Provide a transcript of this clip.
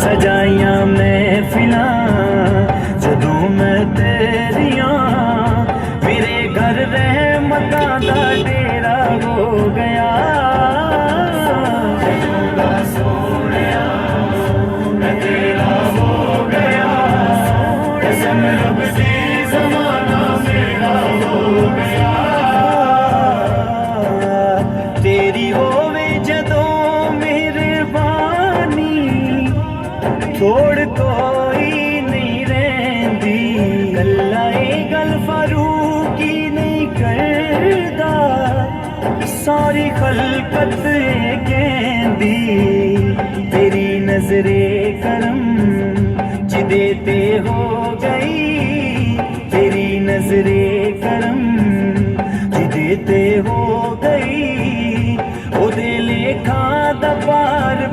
सजाइयां महफिलां जदों मैं तेरियां मेरे घर रहमतां दा डेरा हो गया सोनिया मैं तेरा हो गया कसम रब दी ज़माना मेरा हो गया तेरी होवे जदों मेहरबानी थोड़ कोई नहीं रहंदी गल्ला गल फारूकी नहीं करदा सारी खलकत कहंदी तेरी नजरे करम जिदे ते हो गई तेरी नजरे करम जिदे ते हो गई ओदे लेखा दा पार